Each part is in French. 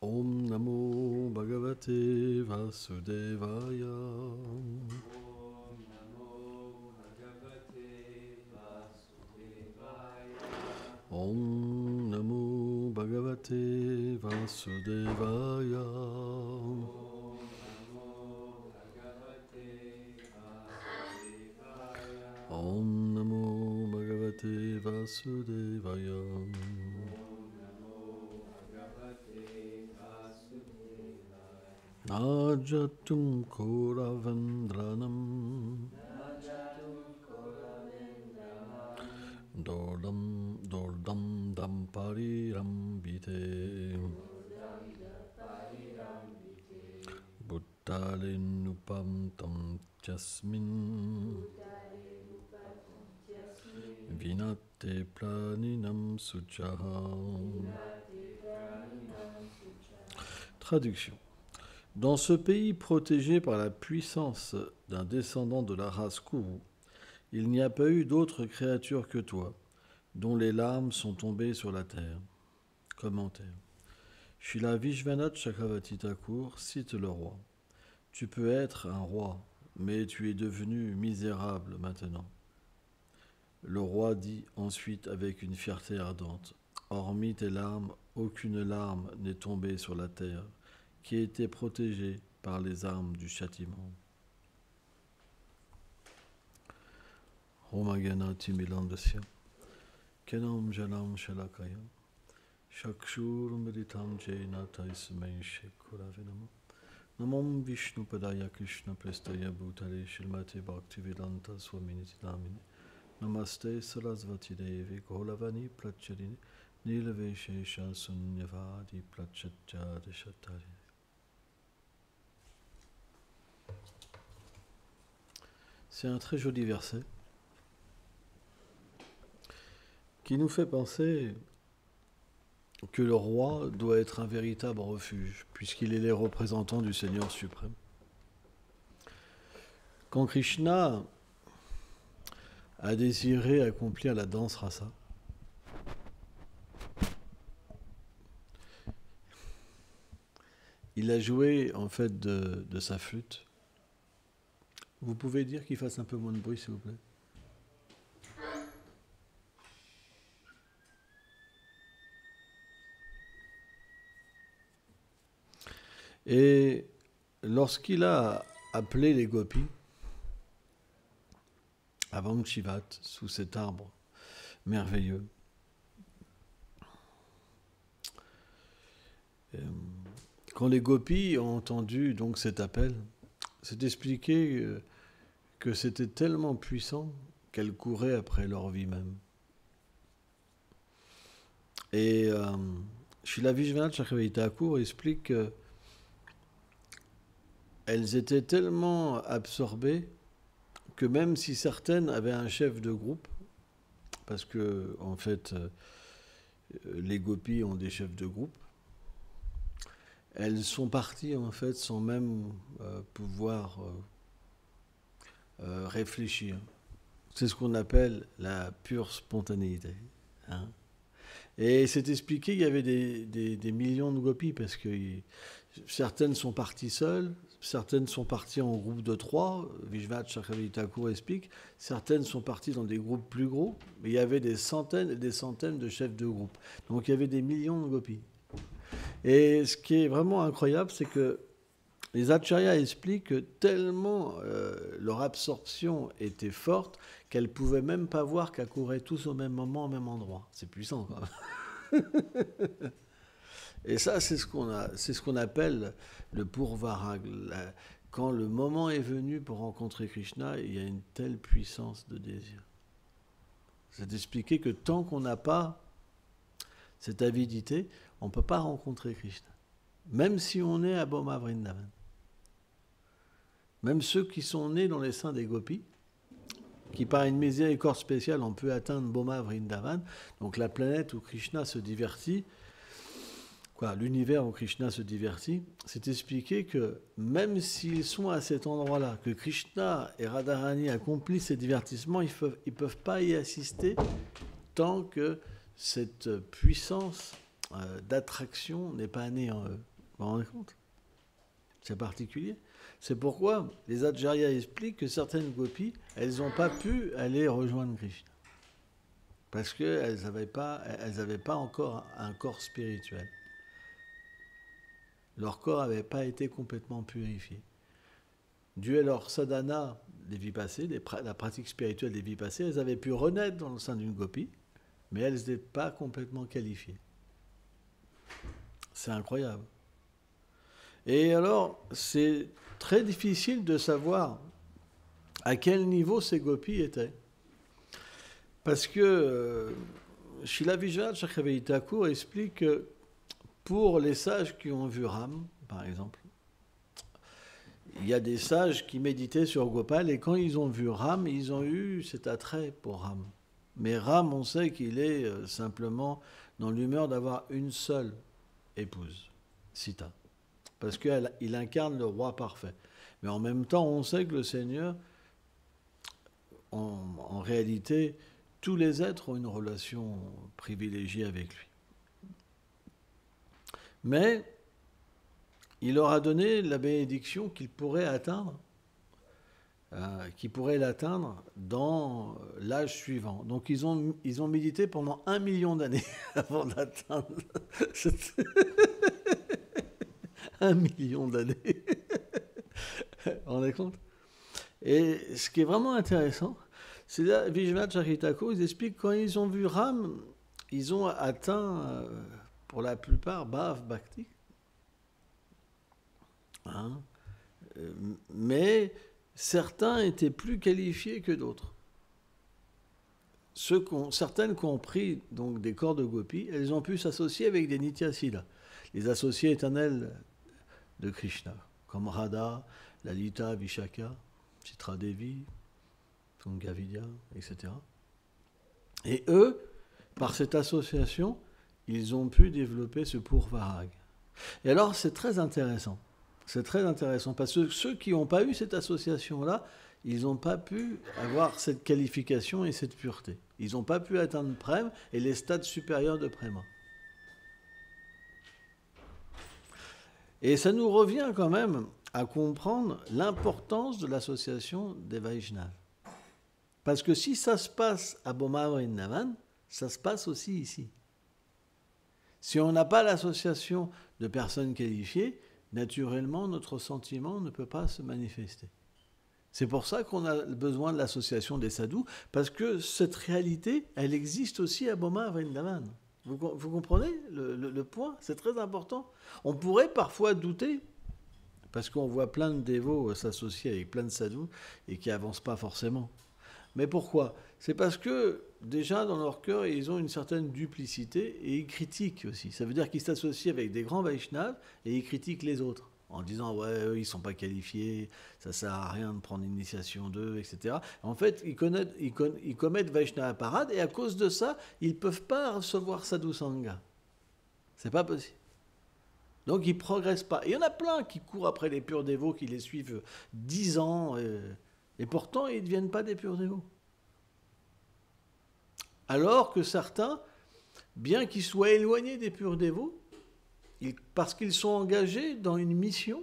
Om Namo Bhagavate Vasudevaya. Om Namo Bhagavate Vasudevaya. Om Namo Bhagavate Vasudevaya. Om Namo Bhagavate Vasudevaya. Om Namo Bhagavate Vasudevaya. Najatum Koravendranam Dordam Dampariram Vite Buttalinupam Tam Jasmin Vinate Planinam Suchaha. Traduction. Dans ce pays protégé par la puissance d'un descendant de la race Kuru, il n'y a pas eu d'autre créature que toi, dont les larmes sont tombées sur la terre. Commentaire. Srila Vishwanath Chakravarti Thakur cite le roi. Tu peux être un roi, mais tu es devenu misérable maintenant. Le roi dit ensuite avec une fierté ardente, hormis tes larmes, aucune larme n'est tombée sur la terre, qui était protégée par les armes du châtiment. Omagana Timilandasya Kenam Jalam Shalakaya Shakshur Meditam Jaina Taismei Shekuravinama Namam Vishnu Padaya Krishna Prestaya Bhutale Shilmate Bhaktivedanta Swaminiti Namine Namaste Sarasvati Devi Golavani Pracharini Nilveshesha Sunyavadi Prachajada Shatari. C'est un très joli verset qui nous fait penser que le roi doit être un véritable refuge, puisqu'il est le représentant du Seigneur suprême. Quand Krishna a désiré accomplir la danse rasa, il a joué en fait de sa flûte. Vous pouvez dire qu'il fasse un peu moins de bruit, s'il vous plaît? Et lorsqu'il a appelé les gopis à Vanchivat, sous cet arbre merveilleux, quand les gopis ont entendu donc cet appel, c'est expliqué que c'était tellement puissant qu'elles couraient après leur vie même. Et Srila Vishwanath Chakravarti Thakur explique qu'elles étaient tellement absorbées que même si certaines avaient un chef de groupe, parce que en fait les gopis ont des chefs de groupe, elles sont parties en fait sans même pouvoir réfléchir. C'est ce qu'on appelle la pure spontanéité. Hein. Et c'est expliqué qu'il y avait des millions de gopis, parce que certaines sont parties seules, certaines sont parties en groupe de 3, Vishwanath Chakravarti Thakur explique, certaines sont parties dans des groupes plus gros, mais il y avait des centaines et des centaines de chefs de groupe. Donc il y avait des millions de gopis. Et ce qui est vraiment incroyable, c'est que les acharyas expliquent que tellement leur absorption était forte qu'elles ne pouvaient même pas voir qu'elles couraient tous au même moment, au même endroit. C'est puissant, quand même. Et ça, c'est ce qu'on appelle le purvarag. Quand le moment est venu pour rencontrer Krishna, il y a une telle puissance de désir. C'est d'expliquer que tant qu'on n'a pas cette avidité, on ne peut pas rencontrer Krishna. Même si on est à Boma Vrindavan. Même ceux qui sont nés dans les seins des gopis, qui par une miséricorde spéciale ont pu atteindre Boma Vrindavan, donc la planète où Krishna se divertit, l'univers où Krishna se divertit, c'est expliqué que même s'ils sont à cet endroit-là, que Krishna et Radharani accomplissent ces divertissements, ils ne peuvent pas y assister tant que cette puissance d'attraction n'est pas née en eux. Vous vous rendez compte? C'est particulier. C'est pourquoi les Acharyas expliquent que certaines gopis, elles n'ont pas pu aller rejoindre Krishna. Parce qu'elles n'avaient pas encore un corps spirituel. Leur corps n'avait pas été complètement purifié. Dû à leur sadhana des vies passées, la pratique spirituelle des vies passées, elles avaient pu renaître dans le sein d'une gopi, mais elles n'étaient pas complètement qualifiées. C'est incroyable. Et alors, c'est très difficile de savoir à quel niveau ces gopis étaient. Parce que Srila Vijayanath Chakravarti Thakur explique que pour les sages qui ont vu Ram, par exemple, il y a des sages qui méditaient sur Gopal et quand ils ont vu Ram, ils ont eu cet attrait pour Ram. Mais Ram, on sait qu'il est simplement dans l'humeur d'avoir une seule épouse, Sita. Parce qu'il incarne le roi parfait. Mais en même temps, on sait que le Seigneur, en réalité, tous les êtres ont une relation privilégiée avec lui. Mais il leur a donné la bénédiction qu'il pourrait atteindre, dans l'âge suivant. Donc ils ont médité pendant 1 million d'années avant d'atteindre 1 million d'années. Vous vous rendez compte? Et ce qui est vraiment intéressant, c'est là, Vijayanath Chakravarti Thakur, ils expliquent quand ils ont vu Ram, ils ont atteint, pour la plupart, Bhav Bhakti. Hein? Mais certains étaient plus qualifiés que d'autres. Certaines qui ont pris donc, des corps de gopis, elles ont pu s'associer avec des Nityasilas, les associés éternels de Krishna, comme Radha, Lalita, Vishaka, Chitra Devi, Tungavidya, etc. Et eux, par cette association, ils ont pu développer ce Purvarag. Et alors, c'est très intéressant. C'est très intéressant parce que ceux qui n'ont pas eu cette association-là, ils n'ont pas pu avoir cette qualification et cette pureté. Ils n'ont pas pu atteindre Prem et les stades supérieurs de Prema. Et ça nous revient quand même à comprendre l'importance de l'association des Vaishnavas. Parce que si ça se passe à Boma Vrindavan, ça se passe aussi ici. Si on n'a pas l'association de personnes qualifiées, naturellement, notre sentiment ne peut pas se manifester. C'est pour ça qu'on a besoin de l'association des sadhus, parce que cette réalité, elle existe aussi à Boma Vrindavan. Vous comprenez le point? C'est très important. On pourrait parfois douter, parce qu'on voit plein de dévots s'associer avec plein de sadhus et qui n'avancent pas forcément. Mais pourquoi? C'est parce que, déjà, dans leur cœur, ils ont une certaine duplicité et ils critiquent aussi. Ça veut dire qu'ils s'associent avec des grands Vaishnavas et ils critiquent les autres, en disant « ouais, eux, ils ne sont pas qualifiés, ça ne sert à rien de prendre l'initiation d'eux, etc. » En fait, ils commettent Vaishnava parade et à cause de ça, ils ne peuvent pas recevoir Sadhu Sangha. C'est pas possible. Donc, ils ne progressent pas. Et il y en a plein qui courent après les purs dévots, qui les suivent 10 ans, et pourtant, ils ne deviennent pas des purs dévots. Alors que certains, bien qu'ils soient éloignés des purs dévots, parce qu'ils sont engagés dans une mission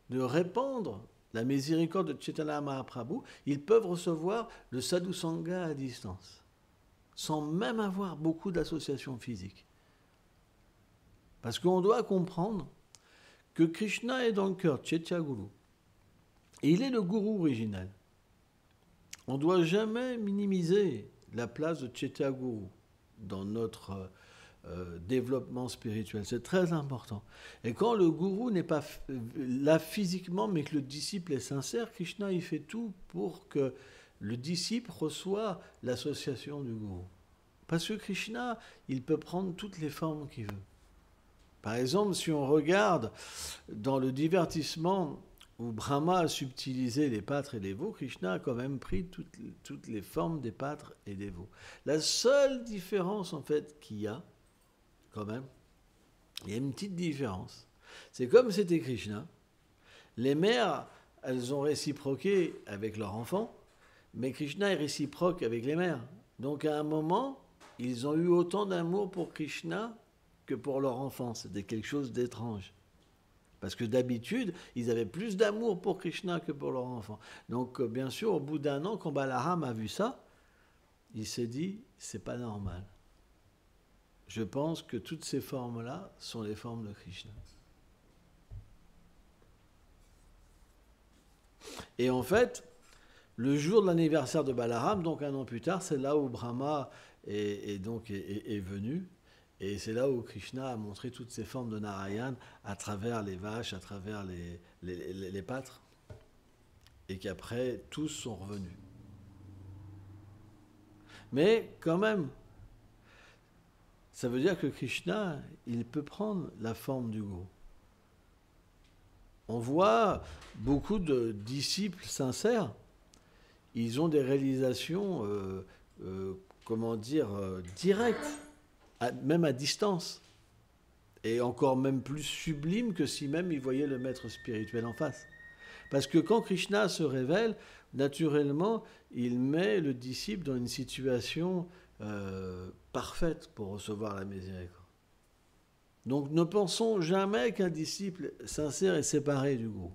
de répandre la miséricorde de Chaitanya Mahaprabhu, ils peuvent recevoir le Sadhu Sangha à distance, sans même avoir beaucoup d'associations physiques. Parce qu'on doit comprendre que Krishna est dans le cœur de Chaitya Guru. Et il est le gourou original. On ne doit jamais minimiser la place de Chaitya Guru dans notre développement spirituel. C'est très important. Et quand le gourou n'est pas là physiquement, mais que le disciple est sincère, Krishna il fait tout pour que le disciple reçoive l'association du gourou. Parce que Krishna, il peut prendre toutes les formes qu'il veut. Par exemple, si on regarde dans le divertissement où Brahma a subtilisé les pâtres et les veaux, Krishna a quand même pris toutes les formes des pâtres et des veaux. La seule différence, en fait, qu'il y a, quand même, il y a une petite différence. C'est comme c'était Krishna, les mères, elles ont réciproqué avec leurs enfants, mais Krishna est réciproque avec les mères. Donc à un moment, ils ont eu autant d'amour pour Krishna que pour leur enfant. C'était quelque chose d'étrange. Parce que d'habitude, ils avaient plus d'amour pour Krishna que pour leur enfant. Donc, bien sûr, au bout d'un an, quand Balaram a vu ça, il s'est dit, c'est pas normal. Je pense que toutes ces formes-là sont les formes de Krishna. Et en fait, le jour de l'anniversaire de Balaram, donc un an plus tard, c'est là où Brahma est venu. Et c'est là où Krishna a montré toutes ces formes de Narayan à travers les vaches, à travers les pâtres. Et qu'après, tous sont revenus. Mais quand même, ça veut dire que Krishna, il peut prendre la forme du goût. On voit beaucoup de disciples sincères, ils ont des réalisations, directes, même à distance, et encore même plus sublimes que si même ils voyaient le maître spirituel en face. Parce que quand Krishna se révèle, naturellement, il met le disciple dans une situation parfaite pour recevoir la miséricorde. Donc ne pensons jamais qu'un disciple sincère est séparé du groupe.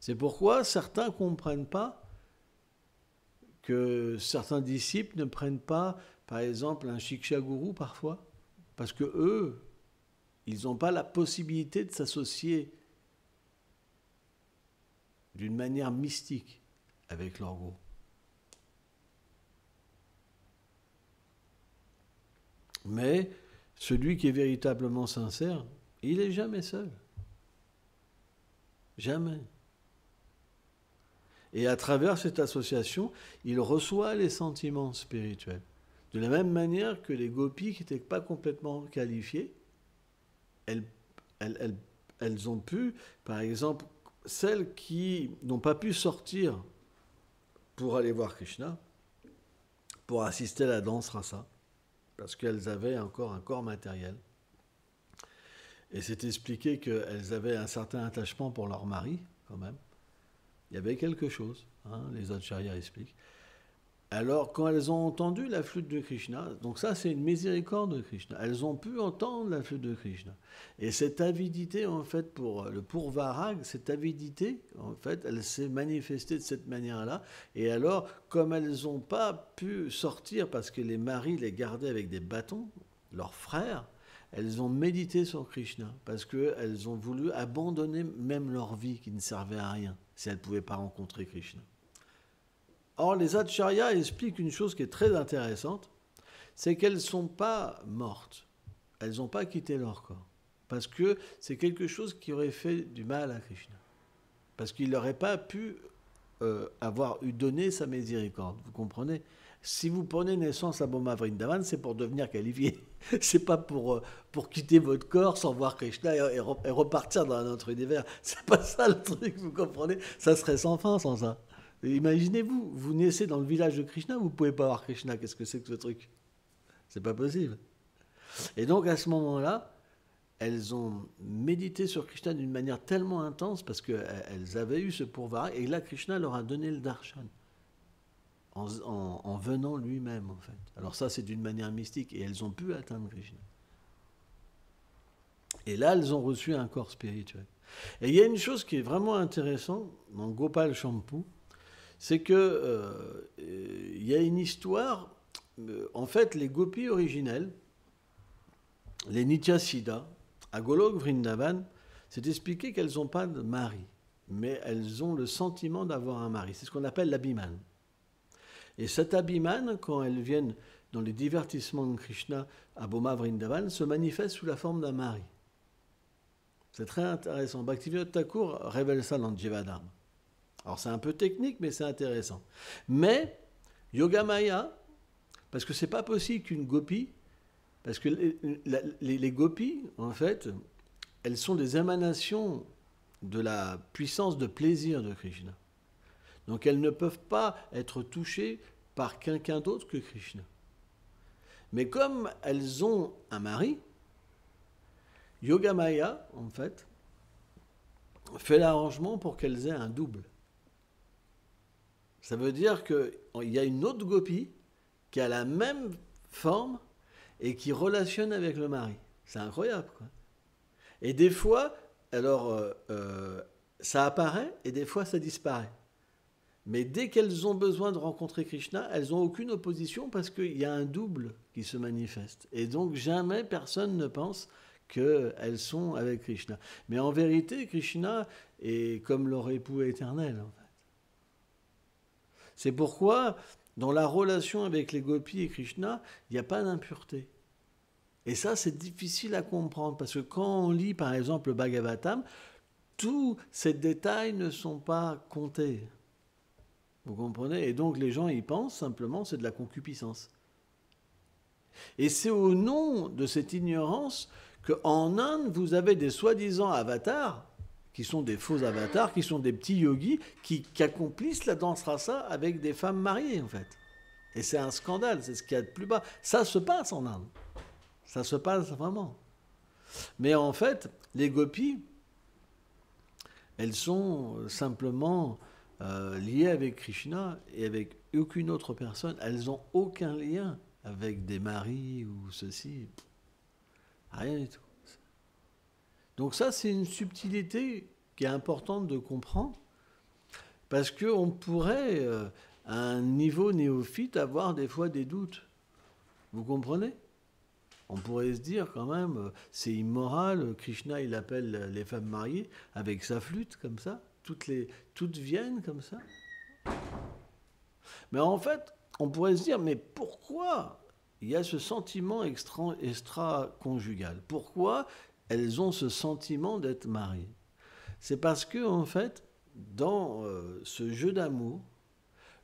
C'est pourquoi certains ne comprennent pas que certains disciples ne prennent pas, par exemple, un Shiksha Guru parfois, parce que eux, ils n'ont pas la possibilité de s'associer d'une manière mystique avec leur guru. Mais celui qui est véritablement sincère, il n'est jamais seul. Jamais. Et à travers cette association, il reçoit les sentiments spirituels. De la même manière que les gopis qui n'étaient pas complètement qualifiées, elles ont pu, par exemple, celles qui n'ont pas pu sortir pour aller voir Krishna, pour assister à la danse rasa, parce qu'elles avaient encore un corps matériel. Et c'est expliqué qu'elles avaient un certain attachement pour leur mari, quand même. Il y avait quelque chose, les acharyas expliquent. Alors, quand elles ont entendu la flûte de Krishna, donc ça c'est une miséricorde de Krishna, elles ont pu entendre la flûte de Krishna. Et cette avidité, en fait, pour le Purvarag, cette avidité, en fait, elle s'est manifestée de cette manière-là. Et alors, comme elles n'ont pas pu sortir parce que les maris les gardaient avec des bâtons, leurs frères, elles ont médité sur Krishna, parce qu'elles ont voulu abandonner même leur vie qui ne servait à rien, si elles ne pouvaient pas rencontrer Krishna. Or, les acharyas expliquent une chose qui est très intéressante, c'est qu'elles ne sont pas mortes, elles n'ont pas quitté leur corps, parce que c'est quelque chose qui aurait fait du mal à Krishna, parce qu'il n'aurait pas pu avoir eu donné sa miséricorde, vous comprenez ? Si vous prenez naissance à Boma Vrindavan, c'est pour devenir qualifié. C'est pas pour quitter votre corps sans voir Krishna et repartir dans un autre univers. C'est pas ça le truc, vous comprenez ? Ça serait sans fin sans ça. Imaginez-vous, vous naissez dans le village de Krishna, vous ne pouvez pas voir Krishna. Qu'est-ce que c'est que ce truc ? C'est pas possible. Et donc à ce moment-là, elles ont médité sur Krishna d'une manière tellement intense parce qu'elles avaient eu ce pourvar et là Krishna leur a donné le darshan. En venant lui-même, en fait. Alors ça, c'est d'une manière mystique, et elles ont pu atteindre Krishna. Et là, elles ont reçu un corps spirituel. Et il y a une chose qui est vraiment intéressante dans Gopal Champu, c'est que il y a une histoire, en fait, les gopis originelles, les Nityasiddha, à Golok Vrindavan, c'est expliqué qu'elles n'ont pas de mari, mais elles ont le sentiment d'avoir un mari. C'est ce qu'on appelle l'abhiman. Et cet abhiman, quand elles viennent dans les divertissements de Krishna à Boma Vrindavan, se manifeste sous la forme d'un mari. C'est très intéressant. Bhaktivinoda Thakur révèle ça dans Jivadharma. Alors c'est un peu technique, mais c'est intéressant. Mais Yogamaya, parce que c'est pas possible qu'une gopi, parce que les gopis, en fait, elles sont des émanations de la puissance de plaisir de Krishna. Donc elles ne peuvent pas être touchées par quelqu'un d'autre que Krishna. Mais comme elles ont un mari, Yogamaya, en fait, fait l'arrangement pour qu'elles aient un double. Ça veut dire qu'il y a une autre gopi qui a la même forme et qui relationne avec le mari. C'est incroyable, quoi. Et des fois, alors, ça apparaît et des fois ça disparaît. Mais dès qu'elles ont besoin de rencontrer Krishna, elles n'ont aucune opposition parce qu'il y a un double qui se manifeste. Et donc jamais personne ne pense qu'elles sont avec Krishna. Mais en vérité, Krishna est comme leur époux éternel, en fait. C'est pourquoi, dans la relation avec les gopis et Krishna, il n'y a pas d'impureté. Et ça, c'est difficile à comprendre, parce que quand on lit, par exemple, le Bhagavatam, tous ces détails ne sont pas comptés. Vous comprenez? Et donc, les gens y pensent simplement, c'est de la concupiscence. Et c'est au nom de cette ignorance qu'en Inde, vous avez des soi-disant avatars, qui sont des faux avatars, qui sont des petits yogis, qui accomplissent la danse rasa avec des femmes mariées, en fait. Et c'est un scandale, c'est ce qu'il y a de plus bas. Ça se passe en Inde. Ça se passe vraiment. Mais en fait, les gopis, elles sont simplement liées avec Krishna et avec aucune autre personne. Elles n'ont aucun lien avec des maris ou ceci. Rien du tout. Donc ça, c'est une subtilité qui est importante de comprendre, parce qu'on pourrait, à un niveau néophyte, avoir des fois des doutes. Vous comprenez? On pourrait se dire quand même, c'est immoral, Krishna il appelle les femmes mariées avec sa flûte comme ça, toutes viennent comme ça. Mais en fait, on pourrait se dire, mais pourquoi il y a ce sentiment extra-conjugal? Pourquoi elles ont ce sentiment d'être mariées? C'est parce que, en fait, dans ce jeu d'amour,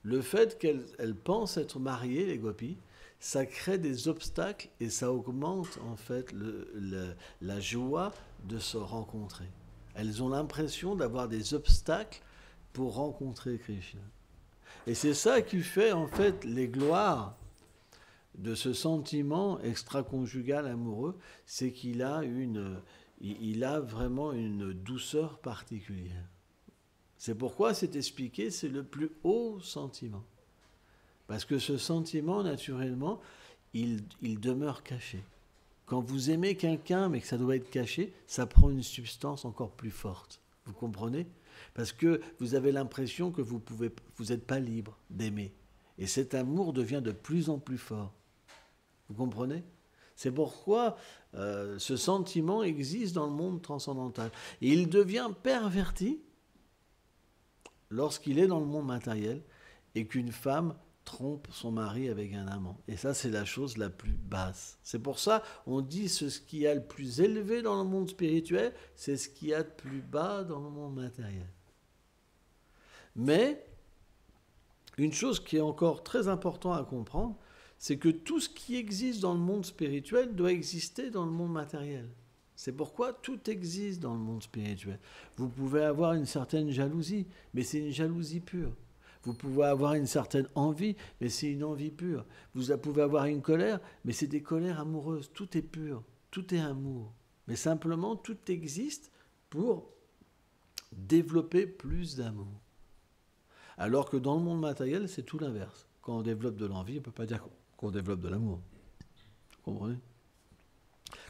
le fait qu'elles pensent être mariées, les gopis, ça crée des obstacles et ça augmente en fait la joie de se rencontrer. Elles ont l'impression d'avoir des obstacles pour rencontrer Krishna. Et c'est ça qui fait en fait les gloires de ce sentiment extra-conjugal amoureux, c'est qu'il a vraiment une douceur particulière. C'est pourquoi c'est expliqué, c'est le plus haut sentiment. Parce que ce sentiment, naturellement, il demeure caché. Quand vous aimez quelqu'un, mais que ça doit être caché, ça prend une substance encore plus forte. Vous comprenez? Parce que vous avez l'impression que vous n'êtes pas libre d'aimer. Et cet amour devient de plus en plus fort. Vous comprenez? C'est pourquoi ce sentiment existe dans le monde transcendantal. Et il devient perverti lorsqu'il est dans le monde matériel et qu'une femme trompe son mari avec un amant. Et ça, c'est la chose la plus basse. C'est pour ça on dit ce qui a le plus élevé dans le monde spirituel, c'est ce qui a de plus bas dans le monde matériel. Mais une chose qui est encore très importante à comprendre, c'est que tout ce qui existe dans le monde spirituel doit exister dans le monde matériel. C'est pourquoi tout existe dans le monde spirituel. Vous pouvez avoir une certaine jalousie, mais c'est une jalousie pure. Vous pouvez avoir une certaine envie, mais c'est une envie pure. Vous pouvez avoir une colère, mais c'est des colères amoureuses. Tout est pur, tout est amour. Mais simplement, tout existe pour développer plus d'amour. Alors que dans le monde matériel, c'est tout l'inverse. Quand on développe de l'envie, on ne peut pas dire qu'on développe de l'amour. Vous comprenez?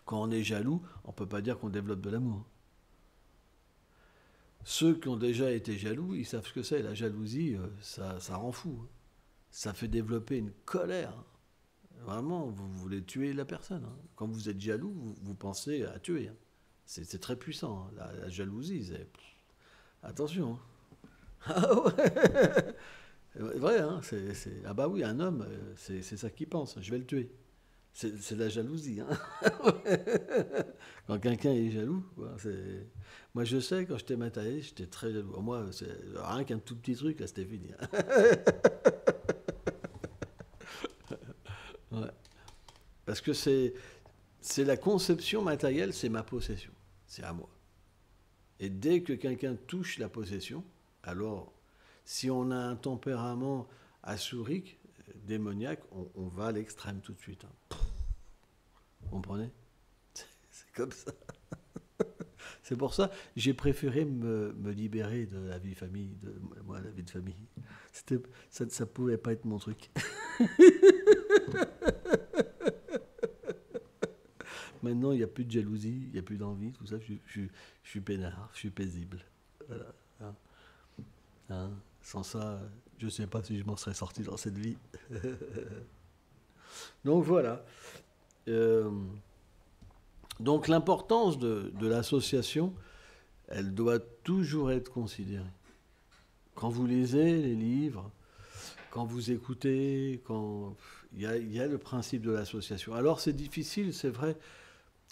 Quand on est jaloux, on ne peut pas dire qu'on développe de l'amour. Ceux qui ont déjà été jaloux, ils savent ce que c'est. La jalousie, ça rend fou. Ça fait développer une colère. Vraiment, vous voulez tuer la personne. Quand vous êtes jaloux, vous pensez à tuer. C'est très puissant. La jalousie, c'est... Attention. Ah ouais. Vrai, hein, Ah bah oui, un homme, c'est ça qu'il pense. Je vais le tuer. C'est de la jalousie. Hein. Quand quelqu'un est jaloux, moi je sais, quand j'étais matériel, j'étais très jaloux. Moi, rien qu'un tout petit truc, là, c'était fini. Ouais. Parce que c'est la conception matérielle, c'est ma possession. C'est à moi. Et dès que quelqu'un touche la possession, alors, si on a un tempérament assourique, démoniaque, on va à l'extrême tout de suite. Hein. Vous comprenez? C'est comme ça. C'est pour ça que j'ai préféré me libérer de la vie famille, la vie de famille. Ça ne pouvait pas être mon truc. Maintenant, il n'y a plus de jalousie, il n'y a plus d'envie, tout ça. Je suis peinard, je suis paisible. Voilà. Hein. Hein. Sans ça, je ne sais pas si je m'en serais sorti dans cette vie. Donc voilà. Euh, donc l'importance de l'association, elle doit toujours être considérée. Quand vous lisez les livres, quand vous écoutez, il y a le principe de l'association. Alors c'est difficile, c'est vrai,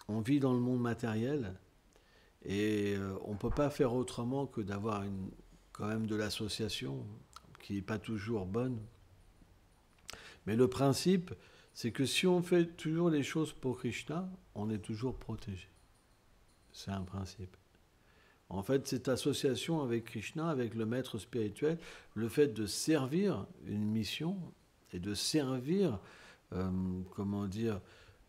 on vit dans le monde matériel et on ne peut pas faire autrement que d'avoir quand même de l'association qui n'est pas toujours bonne. Mais le principe, c'est que si on fait toujours les choses pour Krishna, on est toujours protégé. C'est un principe. En fait, cette association avec Krishna, avec le maître spirituel, le fait de servir une mission et de servir, comment dire,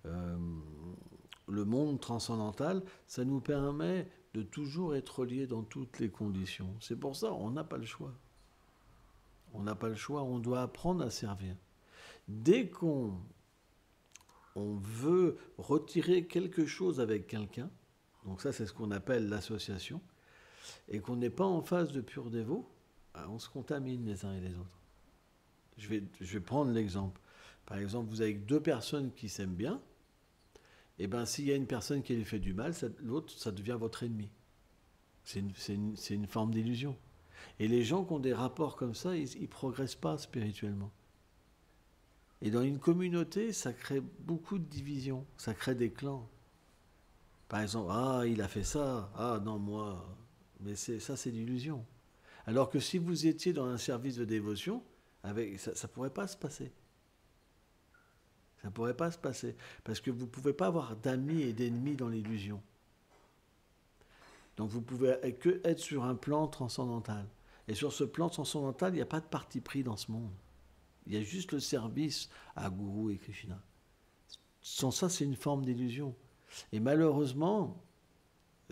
le monde transcendantal, ça nous permet de toujours être liés dans toutes les conditions. C'est pour ça qu'on n'a pas le choix. On n'a pas le choix, on doit apprendre à servir. Dès qu'on veut retirer quelque chose avec quelqu'un, donc ça c'est ce qu'on appelle l'association, et qu'on n'est pas en face de purs dévots, on se contamine les uns et les autres. Je vais prendre l'exemple. Par exemple, vous avez deux personnes qui s'aiment bien, et bien s'il y a une personne qui lui fait du mal, l'autre, ça devient votre ennemi. C'est une forme d'illusion. Et les gens qui ont des rapports comme ça, ils ne progressent pas spirituellement. Et dans une communauté, ça crée beaucoup de divisions, ça crée des clans. Par exemple, ah, il a fait ça, ah non, moi... Mais ça, c'est l'illusion. Alors que si vous étiez dans un service de dévotion, ça ne pourrait pas se passer. Ça ne pourrait pas se passer. Parce que vous ne pouvez pas avoir d'amis et d'ennemis dans l'illusion. Donc vous pouvez que être sur un plan transcendantal. Et sur ce plan transcendantal, il n'y a pas de parti pris dans ce monde. Il y a juste le service à Guru et Krishna. Sans ça, c'est une forme d'illusion. Et malheureusement,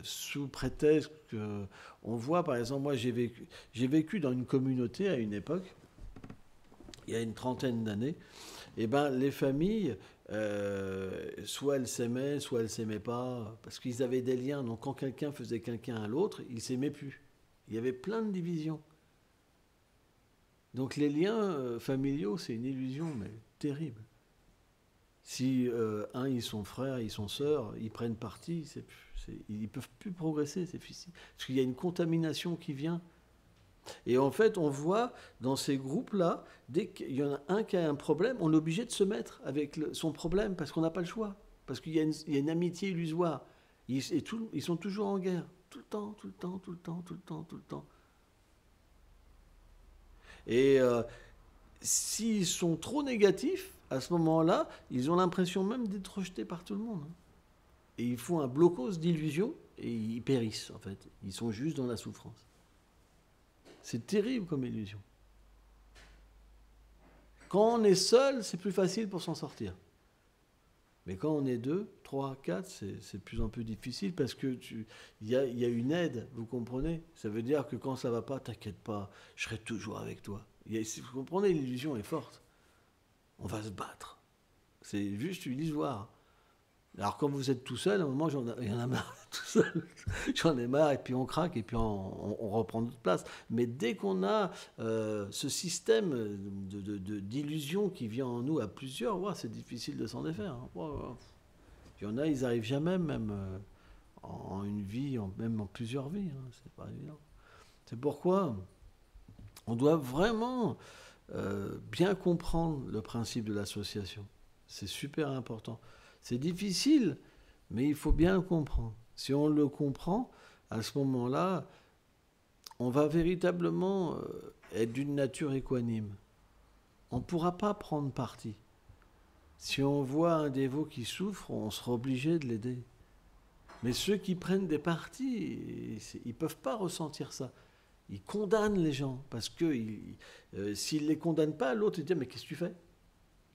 sous prétexte qu'on voit, par exemple, moi j'ai vécu dans une communauté à une époque, il y a une trentaine d'années, et ben les familles, soit elles s'aimaient, soit elles s'aimaient pas, parce qu'ils avaient des liens. Donc quand quelqu'un faisait quelqu'un à l'autre, ils s'aimaient plus. Il y avait plein de divisions. Donc les liens familiaux, c'est une illusion, mais terrible. Si ils sont frères, ils sont sœurs, ils prennent parti, ils ne peuvent plus progresser, c'est difficile. Parce qu'il y a une contamination qui vient. Et en fait, on voit dans ces groupes-là, dès qu'il y en a un qui a un problème, on est obligé de se mettre avec son problème, parce qu'on n'a pas le choix. Parce qu'il y a une amitié illusoire. Ils sont toujours en guerre. Tout le temps, tout le temps, tout le temps, tout le temps, tout le temps. Et s'ils sont trop négatifs, à ce moment-là, ils ont l'impression même d'être rejetés par tout le monde. Et ils font un blocos d'illusions et ils périssent, en fait. Ils sont juste dans la souffrance. C'est terrible comme illusion. Quand on est seul, c'est plus facile pour s'en sortir. Mais quand on est 2, 3, 4, c'est de plus en plus difficile parce que il y a une aide, vous comprenez? Ça veut dire que quand ça va pas, t'inquiète pas, je serai toujours avec toi. Vous comprenez, l'illusion est forte. On va se battre. C'est juste une illusoire. Alors quand vous êtes tout seul, à un moment, j'en ai marre tout seul. J'en ai marre et puis on craque et puis on reprend notre place. Mais dès qu'on a ce système d'illusion qui vient en nous à plusieurs, c'est difficile de s'en défaire. Hein. Il y en a, ils n'arrivent jamais même en une vie, même en plusieurs vies. Hein. C'est pas évident. C'est pourquoi on doit vraiment bien comprendre le principe de l'association. C'est super important. C'est difficile, mais il faut bien le comprendre. Si on le comprend, à ce moment-là, on va véritablement être d'une nature équanime. On ne pourra pas prendre parti. Si on voit un dévot qui souffre, on sera obligé de l'aider. Mais ceux qui prennent des partis, ils ne peuvent pas ressentir ça. Ils condamnent les gens, parce que s'ils ne les condamnent pas, l'autre dit « Mais qu'est-ce que tu fais?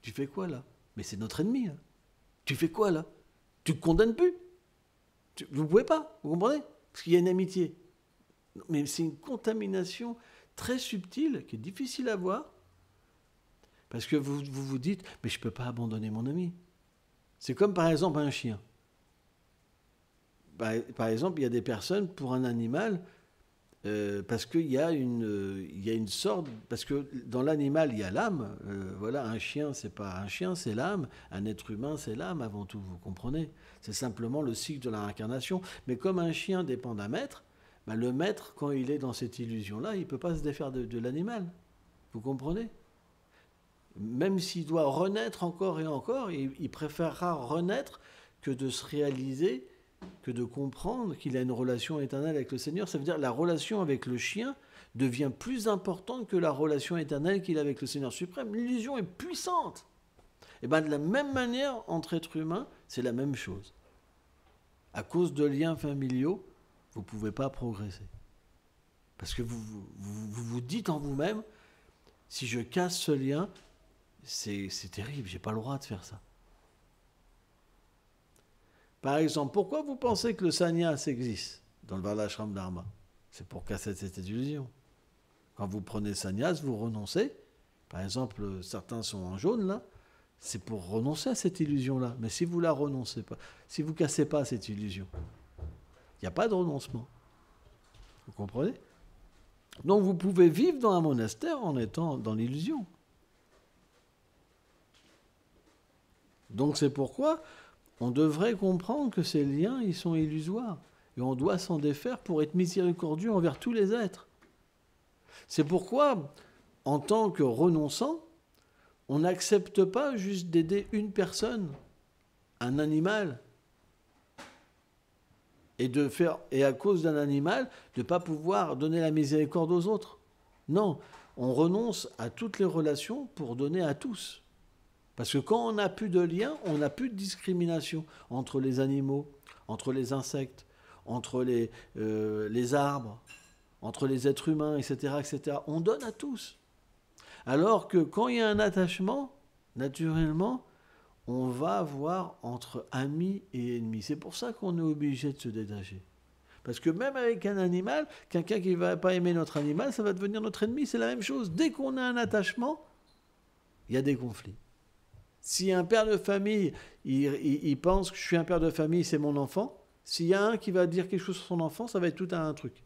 Tu fais quoi là? Mais c'est notre ennemi là. Tu fais quoi là? Tu ne condamnes plus. Vous ne pouvez pas, vous comprenez? Parce qu'il y a une amitié. Mais c'est une contamination très subtile, qui est difficile à voir, parce que vous dites, mais je ne peux pas abandonner mon ami. C'est comme par exemple un chien. par exemple, il y a des personnes, pour un animal, parce qu'il y a une sorte... Parce que dans l'animal, il y a l'âme. Voilà, un chien, c'est pas un chien, c'est l'âme. Un être humain, c'est l'âme avant tout, vous comprenez? C'est simplement le cycle de la réincarnation. Mais comme un chien dépend d'un maître, ben le maître, quand il est dans cette illusion-là, il ne peut pas se défaire de l'animal. Vous comprenez? Même s'il doit renaître encore et encore, il préférera renaître que de se réaliser, que de comprendre qu'il a une relation éternelle avec le Seigneur. Ça veut dire que la relation avec le chien devient plus importante que la relation éternelle qu'il a avec le Seigneur suprême. L'illusion est puissante. Et bien de la même manière, entre êtres humains, c'est la même chose. À cause de liens familiaux, vous ne pouvez pas progresser. Parce que vous dites en vous-même, si je casse ce lien, c'est terrible, je n'ai pas le droit de faire ça. Par exemple, pourquoi vous pensez que le sannyas existe dans le Varnashram Dharma? C'est pour casser cette illusion. Quand vous prenez sannyas, vous renoncez. Par exemple, certains sont en jaune là. C'est pour renoncer à cette illusion-là. Mais si vous la renoncez pas, si vous cassez pas cette illusion, il n'y a pas de renoncement. Vous comprenez? Donc vous pouvez vivre dans un monastère en étant dans l'illusion. Donc c'est pourquoi on devrait comprendre que ces liens, ils sont illusoires. Et on doit s'en défaire pour être miséricordieux envers tous les êtres. C'est pourquoi, en tant que renonçant, on n'accepte pas juste d'aider une personne, un animal, et à cause d'un animal, de ne pas pouvoir donner la miséricorde aux autres. Non, on renonce à toutes les relations pour donner à tous. Parce que quand on n'a plus de lien, on n'a plus de discrimination entre les animaux, entre les insectes, entre les arbres, entre les êtres humains, etc., etc. On donne à tous. Alors que quand il y a un attachement, naturellement, on va avoir entre amis et ennemis. C'est pour ça qu'on est obligé de se détacher. Parce que même avec un animal, quelqu'un qui ne va pas aimer notre animal, ça va devenir notre ennemi. C'est la même chose. Dès qu'on a un attachement, il y a des conflits. Si un père de famille, il pense que je suis un père de famille, c'est mon enfant, s'il y a un qui va dire quelque chose sur son enfant, ça va être tout un truc.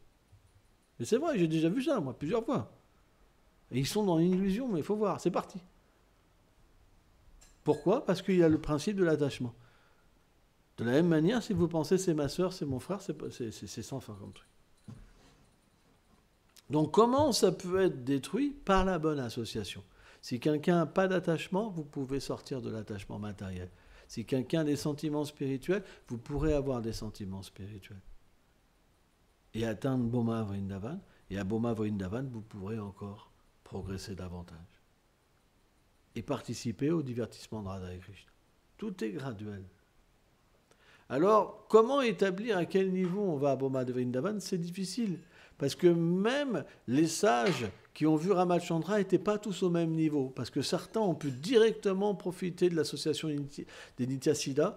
Mais c'est vrai, j'ai déjà vu ça, moi, plusieurs fois. Et ils sont dans une illusion, mais il faut voir, c'est parti. Pourquoi? Parce qu'il y a le principe de l'attachement. De la même manière, si vous pensez c'est ma soeur, c'est mon frère, c'est sans fin comme truc. Donc comment ça peut être détruit? Par la bonne association. Si quelqu'un n'a pas d'attachement, vous pouvez sortir de l'attachement matériel. Si quelqu'un a des sentiments spirituels, vous pourrez avoir des sentiments spirituels. Et atteindre Boma Vrindavan. Et à Boma Vrindavan, vous pourrez encore progresser davantage. Et participer au divertissement de Radha et Krishna. Tout est graduel. Alors, comment établir à quel niveau on va à Boma Vrindavan? C'est difficile. Parce que même les sages qui ont vu Ramachandra n'étaient pas tous au même niveau. Parce que certains ont pu directement profiter de l'association des Nityasiddhas.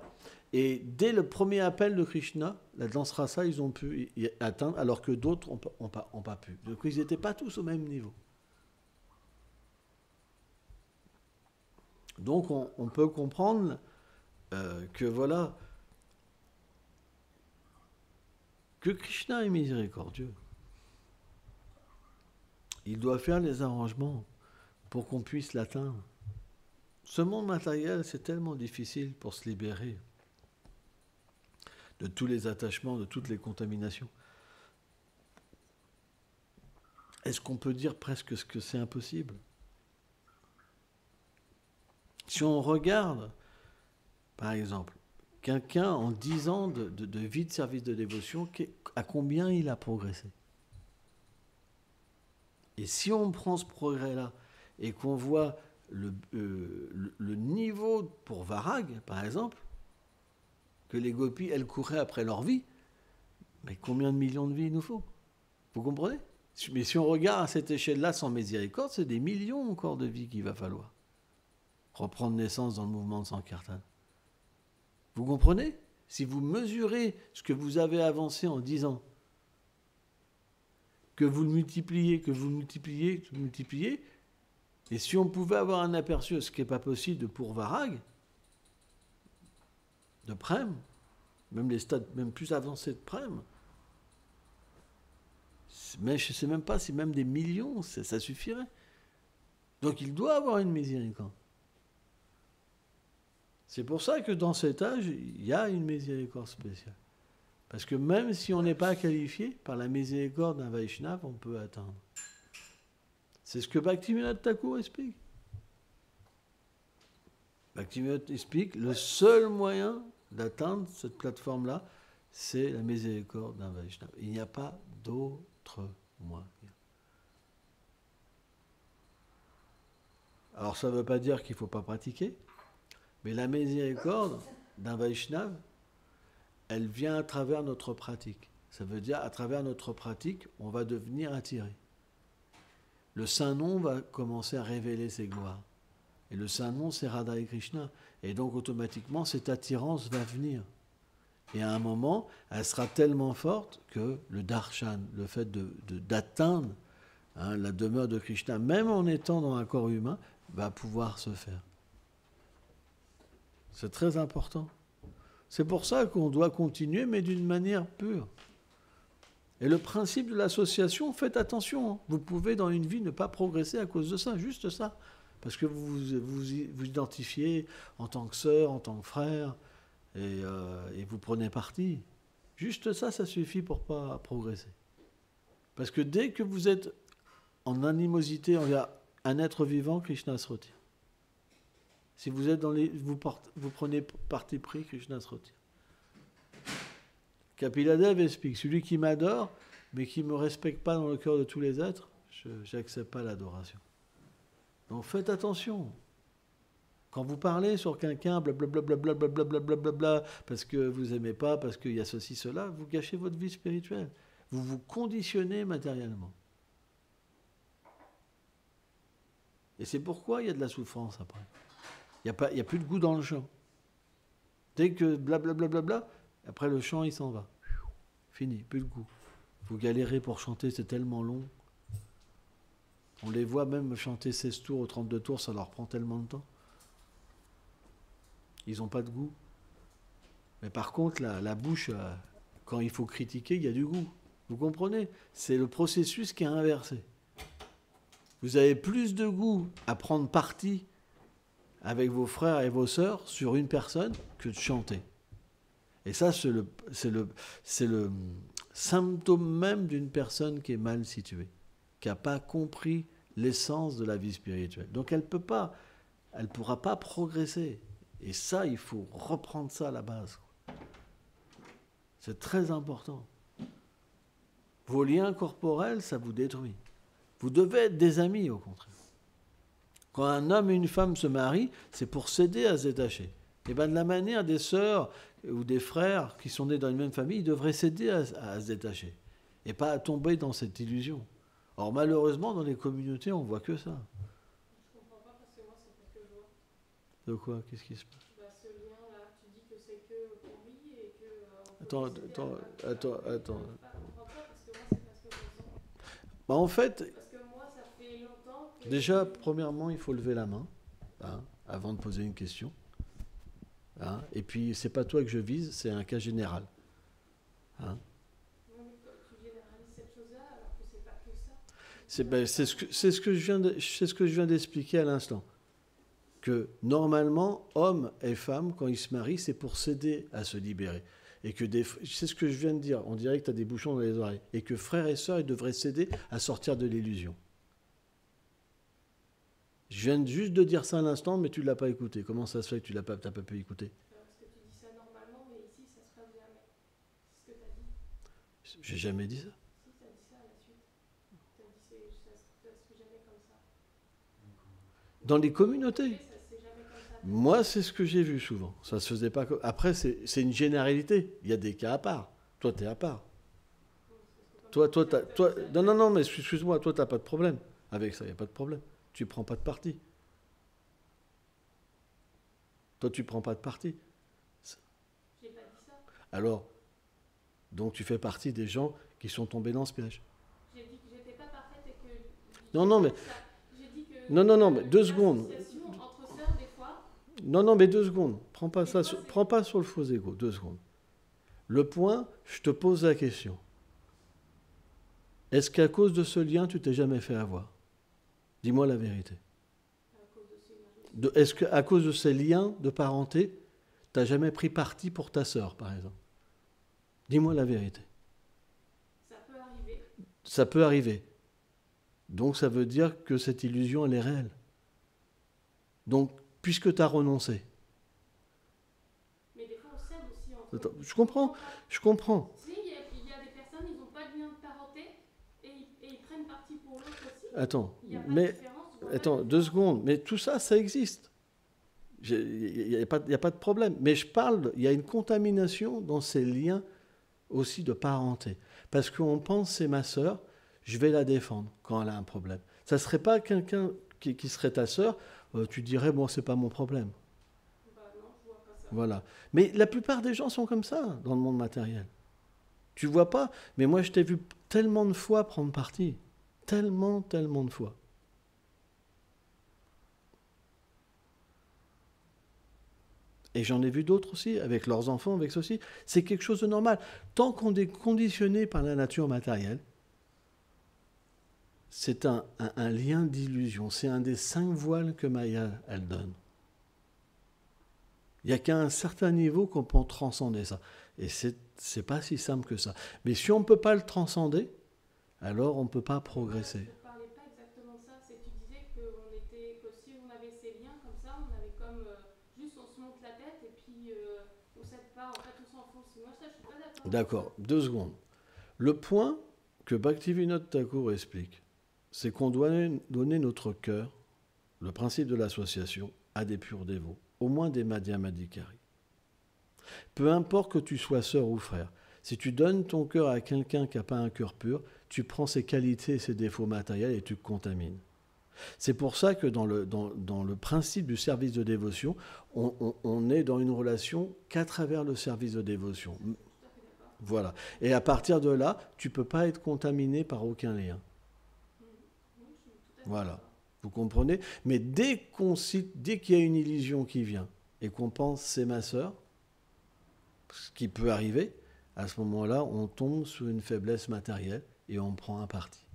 Et dès le premier appel de Krishna, la danse rasa, ils ont pu y atteindre, alors que d'autres n'ont pas pu. Donc ils n'étaient pas tous au même niveau. Donc on peut comprendre que voilà, que Krishna est miséricordieux. Il doit faire les arrangements pour qu'on puisse l'atteindre. Ce monde matériel, c'est tellement difficile pour se libérer de tous les attachements, de toutes les contaminations. Est-ce qu'on peut dire presque que c'est impossible? Si on regarde, par exemple, quelqu'un en 10 ans de vie de service de dévotion, à combien il a progressé? Et si on prend ce progrès-là et qu'on voit le niveau pour Varag, par exemple, que les gopis, elles couraient après leur vie, mais combien de millions de vies il nous faut? Vous comprenez? Mais si on regarde à cette échelle-là sans miséricorde, c'est des millions encore de vies qu'il va falloir reprendre naissance dans le mouvement de Sankirtan. Vous comprenez? Si vous mesurez ce que vous avez avancé en 10 ans, que vous le multipliez, que vous le multipliez, que vous le multipliez, et si on pouvait avoir un aperçu, ce qui n'est pas possible pour Varag, de Prem, même les stades même plus avancés de prême. Mais je ne sais même pas si même des millions, ça suffirait. Donc il doit avoir une miséricorde. C'est pour ça que dans cet âge, il y a une miséricorde spéciale. Parce que même si on n'est pas qualifié, par la miséricorde d'un Vaishnava, on peut atteindre. C'est ce que Bhaktivinoda Thakur explique. Bhaktivinoda explique, le seul moyen d'atteindre cette plateforme-là, c'est la miséricorde d'un Vaishnava. Il n'y a pas d'autre moyen. Alors ça ne veut pas dire qu'il ne faut pas pratiquer, mais la miséricorde d'un Vaishnava, elle vient à travers notre pratique. Ça veut dire, à travers notre pratique, on va devenir attiré. Le Saint-Nom va commencer à révéler ses gloires. Et le Saint-Nom, c'est Radha et Krishna. Et donc, automatiquement, cette attirance va venir. Et à un moment, elle sera tellement forte que le darshan, le fait d'atteindre la demeure de Krishna, même en étant dans un corps humain, va pouvoir se faire. C'est très important. C'est pour ça qu'on doit continuer, mais d'une manière pure. Et le principe de l'association, faites attention. Vous pouvez dans une vie ne pas progresser à cause de ça, juste ça. Parce que vous identifiez en tant que sœur, en tant que frère, et vous prenez parti. Juste ça, ça suffit pour ne pas progresser. Parce que dès que vous êtes en animosité envers un être vivant, Krishna se retire. Si vous êtes vous prenez parti pris, Krishna se retire. Kapila-dev explique, celui qui m'adore, mais qui ne me respecte pas dans le cœur de tous les êtres, je n'accepte pas l'adoration. Donc faites attention. Quand vous parlez sur quelqu'un, blablabla, parce que vous n'aimez pas, parce qu'il y a ceci, cela, vous gâchez votre vie spirituelle. Vous vous conditionnez matériellement. Et c'est pourquoi il y a de la souffrance après. Il n'y a plus de goût dans le chant. Dès que blablabla, après le chant, il s'en va. Fini, plus de goût. Vous galérez pour chanter, c'est tellement long. On les voit même chanter 16 tours ou 32 tours, ça leur prend tellement de temps. Ils n'ont pas de goût. Mais par contre, la bouche, quand il faut critiquer, il y a du goût. Vous comprenez? C'est le processus qui est inversé. Vous avez plus de goût à prendre parti avec vos frères et vos sœurs sur une personne que de chanter. Et ça, c'est le symptôme même d'une personne qui est mal située, qui n'a pas compris l'essence de la vie spirituelle. Donc elle ne pourra pas progresser. Et ça, il faut reprendre ça à la base. C'est très important. Vos liens corporels, ça vous détruit. Vous devez être des amis, au contraire. Quand un homme et une femme se marient, c'est pour s'aider à se détacher. Et bien de la manière, des sœurs ou des frères qui sont nés dans une même famille, ils devraient s'aider à se détacher. Et pas à tomber dans cette illusion. Or malheureusement, dans les communautés, on ne voit que ça. Je comprends pas parce que moi, c'est pas que je vois. De quoi? Qu'est-ce qui se passe? Ce lien-là, tu dis que c'est que pour lui et que... Attends. Je comprends pas parce que moi, c'est pas ce que je ressens. Bah, en fait, Parce que moi, ça fait longtemps que... déjà, premièrement, il faut lever la main avant de poser une question. Et puis, c'est pas toi que je vise, c'est un cas général. Tu généralises cette chose-là alors que c'est pas que ça. C'est ce que je viens d'expliquer à l'instant. Que normalement, hommes et femmes, quand ils se marient, c'est pour s'aider à se libérer. Et que c'est ce que je viens de dire. On dirait que tu as des bouchons dans les oreilles. Et que frères et sœurs, ils devraient s'aider à sortir de l'illusion. Je viens juste de dire ça à l'instant, mais tu ne l'as pas écouté. Comment ça se fait que tu n'as pas pu écouter? Parce que tu dis ça normalement, mais ici, ça se passe jamais. C'est ce que tu as dit. J'ai jamais dit ça. Si, tu as dit ça à la suite. Tu as dit ça se fait jamais comme ça. Dans les communautés. Ça se fait jamais comme ça. Moi, c'est ce que j'ai vu souvent. Ça se faisait pas comme... Après, c'est une généralité. Il y a des cas à part. Toi, tu es à part. Non, mais excuse-moi, toi, tu n'as pas de problème. Avec ça, il n'y a pas de problème. Tu ne prends pas de parti. Toi, tu ne prends pas de parti. J'ai pas dit ça. Alors, donc tu fais partie des gens qui sont tombés dans ce piège. J'ai dit que j'étais pas parfaite et que... Non, mais... J'ai dit que... Non, mais 2 secondes. Entre sœurs, des fois... Non, mais 2 secondes. Prends pas sur le faux ego. 2 secondes. Le point, je te pose la question. Est-ce qu'à cause de ce lien, tu t'es jamais fait avoir? Dis-moi la vérité. À cause de ces énergies. Est-ce qu'à cause de ces liens de parenté, tu n'as jamais pris parti pour ta sœur, par exemple? Dis-moi la vérité. Ça peut arriver. Ça peut arriver. Donc ça veut dire que cette illusion, elle est réelle. Donc, puisque tu as renoncé. Mais des fois, on cède aussi entre. Attends, je comprends. Si, il y a des personnes, ils n'ont pas de lien de parenté et ils prennent parti pour l'autre aussi. Attends, Il n'y a pas mais de différence. tu vois attends, pas 2 secondes. Mais tout ça, ça existe. Il n'y a pas de problème. Mais je parle, il y a une contamination dans ces liens aussi de parenté. Parce qu'on pense, c'est ma sœur, je vais la défendre quand elle a un problème. Ça ne serait pas quelqu'un qui serait ta sœur, tu dirais, bon, c'est pas mon problème. Bah non, je vois pas ça. Voilà. Mais la plupart des gens sont comme ça dans le monde matériel. Tu vois pas, mais moi je t'ai vu tellement de fois prendre parti. Tellement de fois. Et j'en ai vu d'autres aussi, avec leurs enfants, avec ceci. C'est quelque chose de normal. Tant qu'on est conditionné par la nature matérielle, c'est un lien d'illusion. C'est un des 5 voiles que Maya, elle donne. Il n'y a qu'à un certain niveau qu'on peut transcender ça. Et c'est pas si simple que ça. Mais si on ne peut pas le transcender, alors on ne peut pas progresser. Je ne parlais pas exactement de ça. C'est que tu disais que si on avait ces liens comme ça, on avait comme juste on se monte la tête et puis on ne s'aide pas. En fait, on s'enfonce. Moi, ça, je suis pas d'accord. D'accord, 2 secondes. Le point que Bhaktivinoda Thakur explique, c'est qu'on doit donner notre cœur, le principe de l'association, à des purs dévots, au moins des Madhyamadikari. Peu importe que tu sois sœur ou frère, si tu donnes ton cœur à quelqu'un qui n'a pas un cœur pur, tu prends ses qualités et ses défauts matériels et tu contamines. C'est pour ça que dans le principe du service de dévotion, on est dans une relation qu'à travers le service de dévotion. Tout à fait d'accord. Voilà. Et à partir de là, tu ne peux pas être contaminé par aucun lien. Oui, je suis tout à fait Voilà. d'accord. Vous comprenez? Mais dès qu'il y a une illusion qui vient et qu'on pense c'est ma sœur, ce qui peut arriver, à ce moment-là, on tombe sur une faiblesse matérielle et on prend un parti.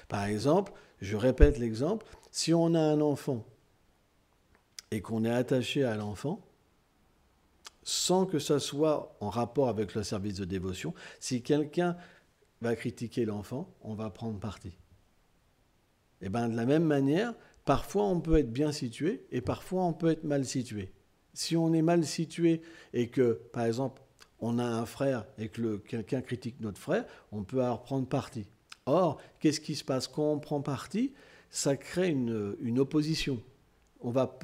Par exemple, je répète l'exemple, si on a un enfant et qu'on est attaché à l'enfant, sans que ça soit en rapport avec le service de dévotion, si quelqu'un va critiquer l'enfant, on va prendre parti. Et bien de la même manière, parfois on peut être bien situé et parfois on peut être mal situé. Si on est mal situé et que, par exemple, on a un frère et que quelqu'un critique notre frère, on peut alors prendre parti. Or, qu'est-ce qui se passe? Quand on prend parti, ça crée une opposition. On va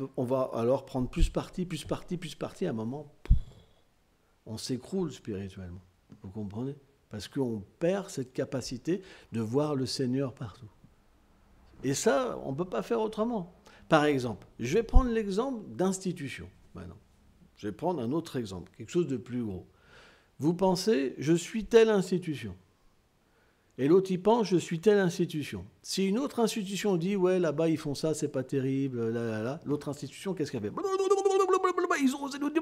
alors prendre plus parti, à un moment, on s'écroule spirituellement. Vous comprenez? Parce qu'on perd cette capacité de voir le Seigneur partout. Et ça, on ne peut pas faire autrement. Par exemple, je vais prendre l'exemple d'institution. Maintenant, je vais prendre un autre exemple, quelque chose de plus gros. Vous pensez, je suis telle institution. Et l'autre, il pense, je suis telle institution. Si une autre institution dit, ouais, là-bas, ils font ça, c'est pas terrible, l'autre institution, qu'est-ce qu'elle fait? Ils ont osé nous dire,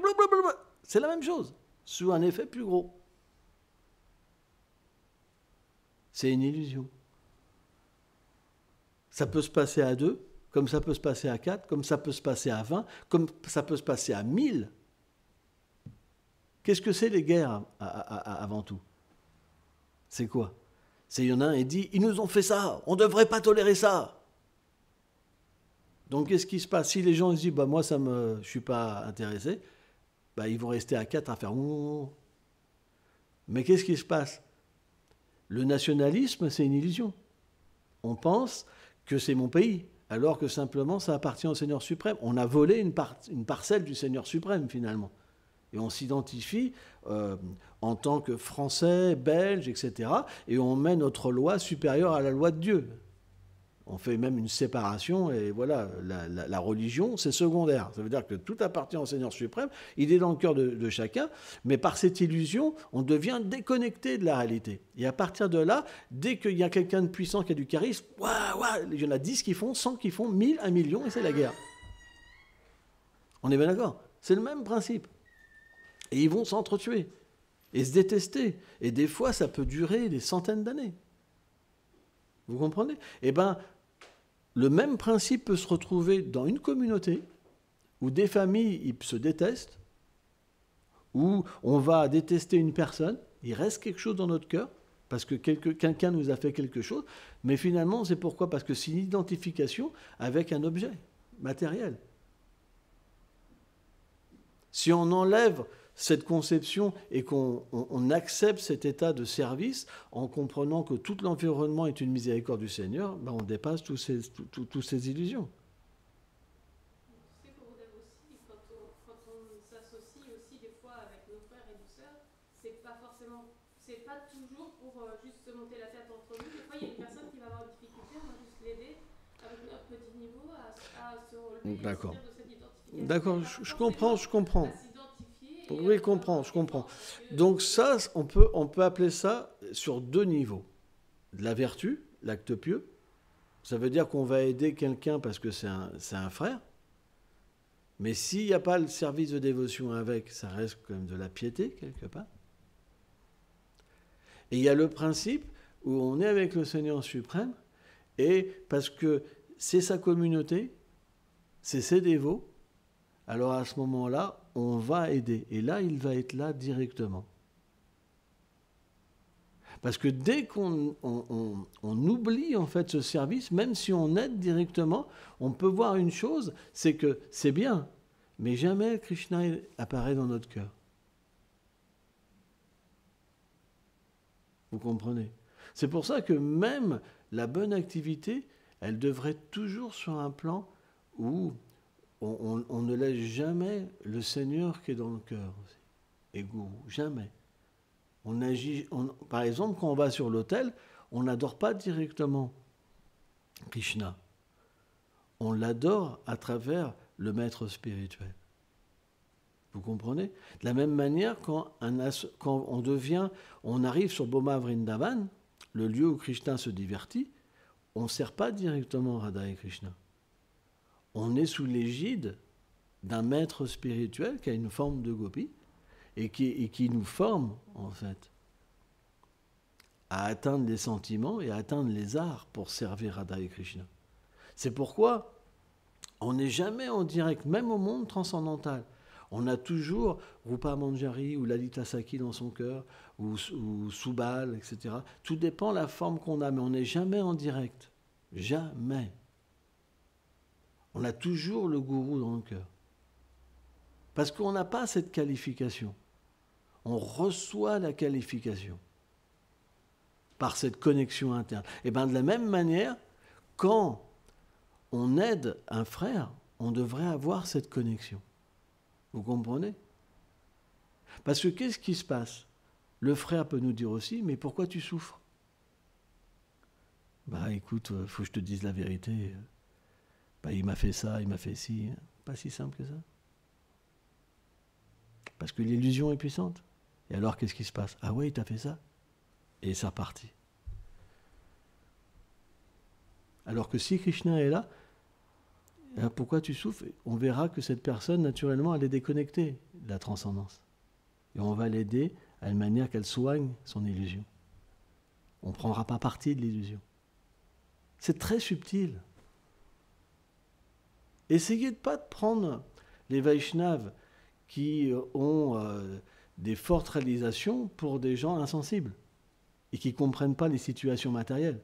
c'est la même chose, sous un effet plus gros. C'est une illusion. Ça peut se passer à 2, comme ça peut se passer à 4, comme ça peut se passer à 20, comme ça peut se passer à 1000. Qu'est-ce que c'est les guerres avant tout? C'est quoi? C'est il y en a un qui dit « Ils nous ont fait ça, on ne devrait pas tolérer ça ». Donc qu'est-ce qui se passe? Si les gens se disent bah, « Moi, je ne suis pas intéressé bah, », ils vont rester à 4 à faire « Mais qu'est-ce qui se passe? Le nationalisme, c'est une illusion. On pense que c'est mon pays, alors que simplement ça appartient au Seigneur suprême. On a volé une parcelle du Seigneur suprême, finalement. Et on s'identifie en tant que Français, Belges, etc. Et on met notre loi supérieure à la loi de Dieu. On fait même une séparation, et voilà, la religion, c'est secondaire. Ça veut dire que tout appartient au Seigneur suprême, il est dans le cœur de chacun, mais par cette illusion, on devient déconnecté de la réalité. Et à partir de là, dès qu'il y a quelqu'un de puissant qui a du charisme, il y en a 10 qui font, 100 qui font, 1000, 1 million, et c'est la guerre. On est bien d'accord? C'est le même principe. Et ils vont s'entretuer et se détester. Et des fois, ça peut durer des centaines d'années. Vous comprenez? Eh bien, le même principe peut se retrouver dans une communauté où des familles ils se détestent, où on va détester une personne, il reste quelque chose dans notre cœur, parce que quelqu'un nous a fait quelque chose, mais finalement, c'est pourquoi? Parce que c'est une identification avec un objet matériel. Si on enlève cette conception et qu'on accepte cet état de service en comprenant que tout l'environnement est une miséricorde du Seigneur, ben on dépasse toutes ces illusions. Tu sais, pour Dev aussi, quand on s'associe aussi des fois avec nos frères et nos sœurs, c'est pas toujours pour juste se monter la tête entre nous. Des fois, il y a une personne qui va avoir une difficulté, on va juste l'aider avec notre petit niveau à se relever et à sortir de cette identification. D'accord, je comprends. À s'identifier. Oui, je comprends. Donc ça, on peut appeler ça sur deux niveaux. De la vertu, l'acte pieux, ça veut dire qu'on va aider quelqu'un parce que c'est un frère, mais s'il n'y a pas le service de dévotion avec, ça reste quand même de la piété, quelque part. Et il y a le principe où on est avec le Seigneur suprême, et parce que c'est sa communauté, c'est ses dévots, alors à ce moment-là, on va aider. Et là, il va être là directement. Parce que dès qu'on oublie en fait ce service, même si on aide directement, on peut voir une chose, c'est que c'est bien, mais jamais Krishna apparaît dans notre cœur. Vous comprenez? C'est pour ça que même la bonne activité, elle devrait être toujours sur un plan où on ne laisse jamais le Seigneur qui est dans le cœur aussi. Et gourou, jamais. On agit, par exemple, quand on va sur l'autel, on n'adore pas directement Krishna. On l'adore à travers le maître spirituel. Vous comprenez? De la même manière, quand on arrive sur Boma Vrindavan, le lieu où Krishna se divertit, on ne sert pas directement Radha et Krishna. On est sous l'égide d'un maître spirituel qui a une forme de gopi et qui nous forme, en fait, à atteindre les sentiments et à atteindre les arts pour servir Radha et Krishna. C'est pourquoi on n'est jamais en direct, même au monde transcendantal. On a toujours Rupa Manjari ou Lalita Sakhi dans son cœur, ou Subal, etc. Tout dépend de la forme qu'on a, mais on n'est jamais en direct. Jamais. On a toujours le gourou dans le cœur. Parce qu'on n'a pas cette qualification. On reçoit la qualification par cette connexion interne. Et bien de la même manière, quand on aide un frère, on devrait avoir cette connexion. Vous comprenez? Parce que qu'est-ce qui se passe? Le frère peut nous dire aussi, mais pourquoi tu souffres? Bah écoute, faut que je te dise la vérité. Bah, il m'a fait ça, il m'a fait ci. Pas si simple que ça. Parce que l'illusion est puissante. Et alors, qu'est-ce qui se passe? Ah ouais, il t'a fait ça? Et ça repartit. Alors que si Krishna est là, pourquoi tu souffres? On verra que cette personne, naturellement, elle est déconnectée de la transcendance. Et on va l'aider à une manière qu'elle soigne son illusion. On ne prendra pas parti de l'illusion. C'est très subtil. Essayez de ne pas prendre les Vaishnavas qui ont des fortes réalisations pour des gens insensibles et qui ne comprennent pas les situations matérielles.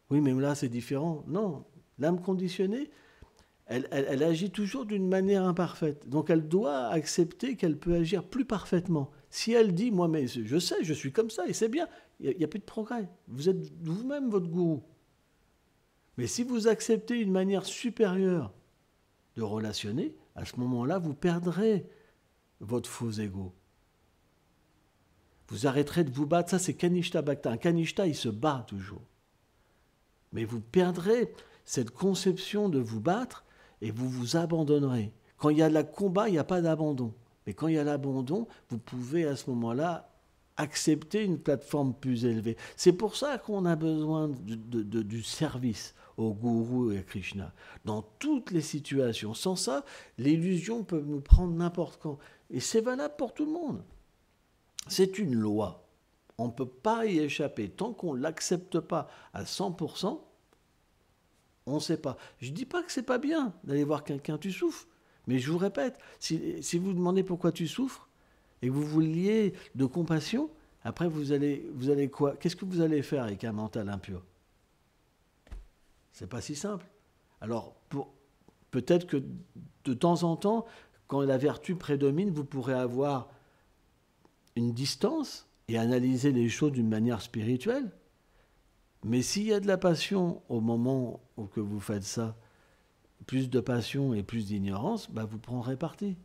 Oui, mais là, c'est différent. Non, l'âme conditionnée, elle agit toujours d'une manière imparfaite. Donc, elle doit accepter qu'elle peut agir plus parfaitement. Si elle dit, moi, mais je sais, je suis comme ça, et c'est bien, il n'y a plus de progrès. Vous êtes vous-même votre gourou. Mais si vous acceptez une manière supérieure de relationner, à ce moment-là, vous perdrez votre faux ego. Vous arrêterez de vous battre. Ça, c'est Kanishta Bhakta. Un Kanishta, il se bat toujours. Mais vous perdrez cette conception de vous battre et vous vous abandonnerez. Quand il y a le combat, il n'y a pas d'abandon. Mais quand il y a l'abandon, vous pouvez à ce moment-là accepter une plateforme plus élevée. C'est pour ça qu'on a besoin du service au gourou et à Krishna, dans toutes les situations. Sans ça, l'illusion peut nous prendre n'importe quand. Et c'est valable pour tout le monde. C'est une loi. On ne peut pas y échapper. Tant qu'on ne l'accepte pas à 100%, on ne sait pas. Je ne dis pas que c'est pas bien d'aller voir quelqu'un, tu souffres. Mais je vous répète, si vous demandez pourquoi tu souffres et que vous vouliez de compassion, après vous allez quoi? Qu'est-ce que vous allez faire avec un mental impur? C'est pas si simple. Alors, peut-être que de temps en temps, quand la vertu prédomine, vous pourrez avoir une distance et analyser les choses d'une manière spirituelle. Mais s'il y a de la passion au moment où que vous faites ça, plus de passion et plus d'ignorance, bah vous prendrez parti.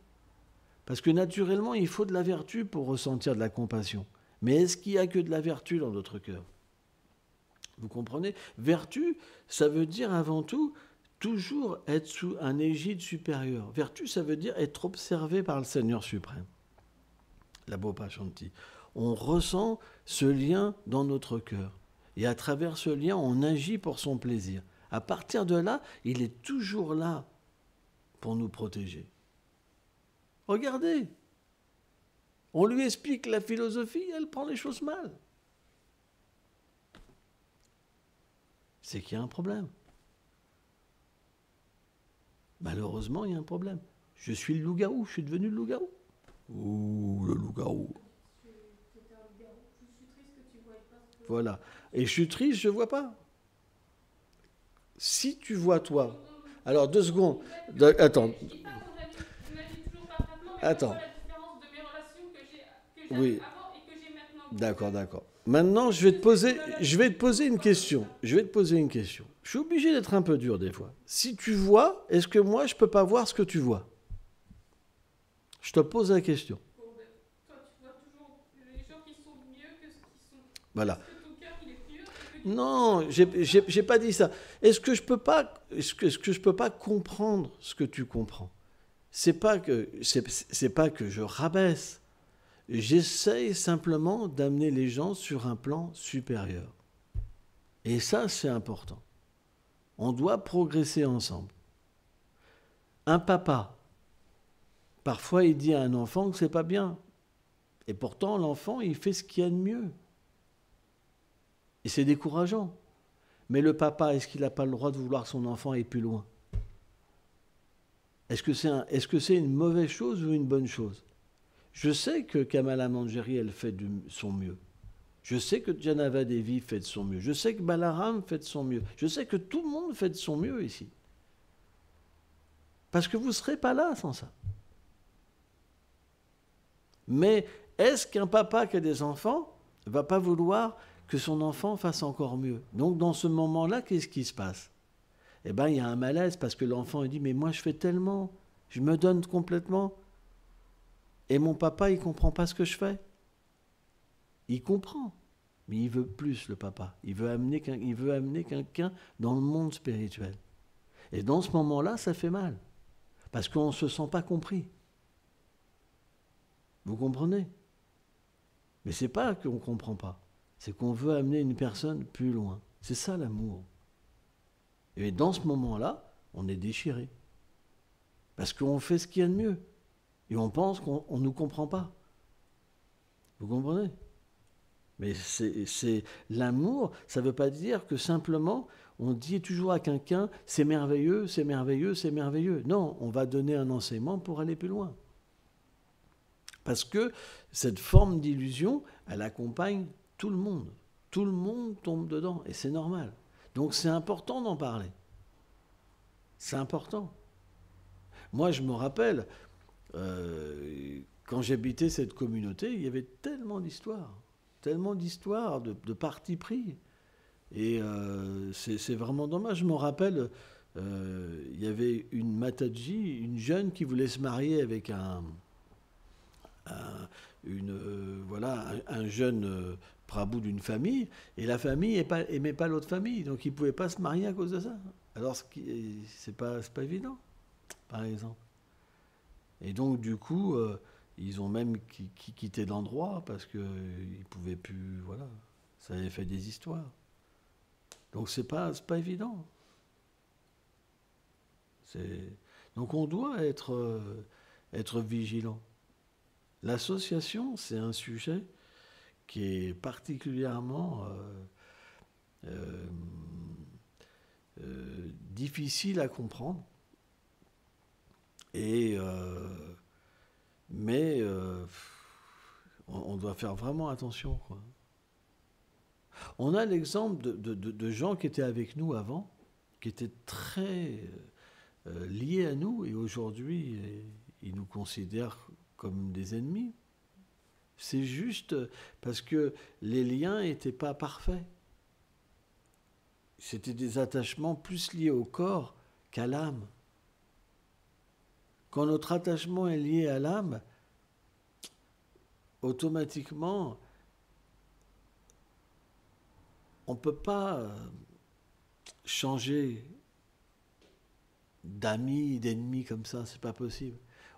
Parce que naturellement, il faut de la vertu pour ressentir de la compassion. Mais est-ce qu'il n'y a que de la vertu dans notre cœur? Vous comprenez? Vertu, ça veut dire avant tout toujours être sous un égide supérieur. Vertu, ça veut dire être observé par le Seigneur suprême. La Bopa Shanti. On ressent ce lien dans notre cœur. Et à travers ce lien, on agit pour son plaisir. À partir de là, il est toujours là pour nous protéger. Regardez, on lui explique la philosophie, elle prend les choses mal. C'est qu'il y a un problème. Malheureusement, il y a un problème. Je suis le loup-garou, je suis devenu le loup-garou. Ouh, le loup-garou. Voilà. Et je suis triste, je ne vois pas. Si tu vois toi... Alors, 2 secondes. Attends. Attends. Oui. D'accord. Maintenant, je vais te poser une question. Je suis obligé d'être un peu dur des fois. Si tu vois, est-ce que moi, je ne peux pas voir ce que tu vois? Je te pose la question. Toi, tu vois toujours les gens qui sont mieux que ceux qui sont... Voilà. Est-ce que ton cœur, il est pur? Non, j'ai pas dit ça. Est-ce que je peux pas comprendre ce que tu comprends? C'est pas que je rabaisse. J'essaye simplement d'amener les gens sur un plan supérieur. Et ça, c'est important. On doit progresser ensemble. Un papa, parfois, il dit à un enfant que c'est pas bien. Et pourtant, l'enfant, il fait ce qu'il y a de mieux. Et c'est décourageant. Mais le papa, est-ce qu'il n'a pas le droit de vouloir que son enfant aille plus loin? Est-ce que c'est une mauvaise chose ou une bonne chose? Je sais que Kamala Manjari, elle fait de son mieux. Je sais que Janava Devi fait de son mieux. Je sais que Balaram fait de son mieux. Je sais que tout le monde fait de son mieux ici. Parce que vous ne serez pas là sans ça. Mais est-ce qu'un papa qui a des enfants ne va pas vouloir que son enfant fasse encore mieux? Donc dans ce moment-là, qu'est-ce qui se passe? Eh bien, il y a un malaise parce que l'enfant il dit « Mais moi, je fais tellement, je me donne complètement. Et mon papa, il ne comprend pas ce que je fais. » Il comprend, mais il veut plus, le papa. Il veut amener quelqu'un dans le monde spirituel. Et dans ce moment-là, ça fait mal. Parce qu'on ne se sent pas compris. Vous comprenez? Mais ce n'est pas qu'on ne comprend pas. C'est qu'on veut amener une personne plus loin. C'est ça l'amour. Et dans ce moment-là, on est déchiré. Parce qu'on fait ce qu'il y a de mieux. Et on pense qu'on ne nous comprend pas. Vous comprenez? Mais c'est l'amour, ça ne veut pas dire que simplement on dit toujours à quelqu'un c'est merveilleux, c'est merveilleux, c'est merveilleux. Non, on va donner un enseignement pour aller plus loin. Parce que cette forme d'illusion, elle accompagne tout le monde. Tout le monde tombe dedans et c'est normal. Donc c'est important d'en parler. C'est important. Moi je me rappelle, quand j'habitais cette communauté, il y avait tellement d'histoires de parti pris. Et c'est vraiment dommage. Je me rappelle, il y avait une Mataji, une jeune qui voulait se marier avec un jeune prabhu d'une famille, et la famille aimait pas l'autre famille, donc ils ne pouvaient pas se marier à cause de ça. Alors c'est pas évident, par exemple. Et donc du coup, ils ont même quitté l'endroit parce qu'ils ne pouvaient plus, voilà, ça avait fait des histoires. Donc c'est pas évident. Donc on doit être vigilant. L'association, c'est un sujet qui est particulièrement difficile à comprendre, et, mais on doit faire vraiment attention, quoi. On a l'exemple de gens qui étaient avec nous avant, qui étaient très liés à nous, et aujourd'hui, ils nous considèrent comme des ennemis. C'est juste parce que les liens n'étaient pas parfaits. C'était des attachements plus liés au corps qu'à l'âme. Quand notre attachement est lié à l'âme, automatiquement, on ne peut pas changer d'amis, d'ennemis comme ça, c'est pas possible.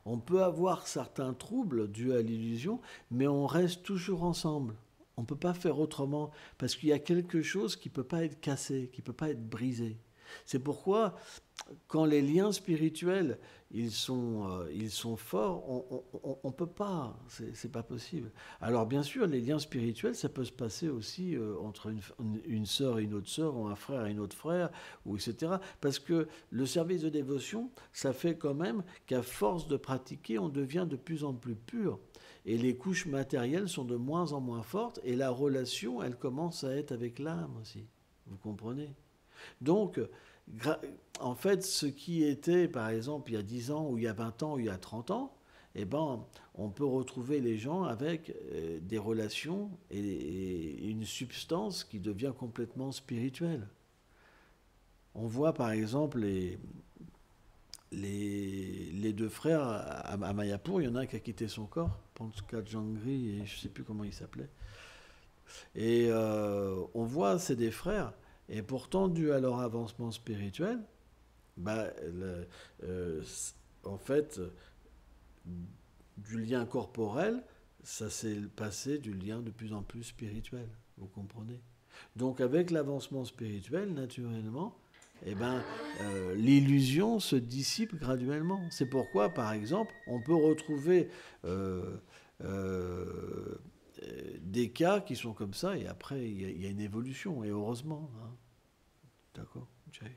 On peut avoir certains troubles dus à l'illusion, mais on reste toujours ensemble. On ne peut pas faire autrement, parce qu'il y a quelque chose qui ne peut pas être cassé, qui ne peut pas être brisé. C'est pourquoi, quand les liens spirituels ils sont forts, on peut pas, c'est pas possible. Alors bien sûr, les liens spirituels, ça peut se passer aussi entre une sœur et une autre sœur, ou un frère et un autre frère, ou etc. Parce que le service de dévotion, ça fait quand même qu'à force de pratiquer, on devient de plus en plus pur. Et les couches matérielles sont de moins en moins fortes, et la relation, elle commence à être avec l'âme aussi. Vous comprenez ? Donc, en fait, ce qui était, par exemple, il y a 10 ans, ou il y a 20 ans, ou il y a 30 ans, eh ben, on peut retrouver les gens avec des relations et une substance qui devient complètement spirituelle. On voit, par exemple, les deux frères à Mayapur, il y en a un qui a quitté son corps, Pankaj Jangri, et je ne sais plus comment il s'appelait. Et on voit, c'est des frères. Et pourtant, dû à leur avancement spirituel, en fait, du lien corporel, ça s'est passé du lien de plus en plus spirituel. Vous comprenez ? Donc, avec l'avancement spirituel, naturellement, l'illusion se dissipe graduellement. C'est pourquoi, par exemple, on peut retrouver des cas qui sont comme ça, et après, il y a une évolution, et heureusement. Hein. D'accord, Jay.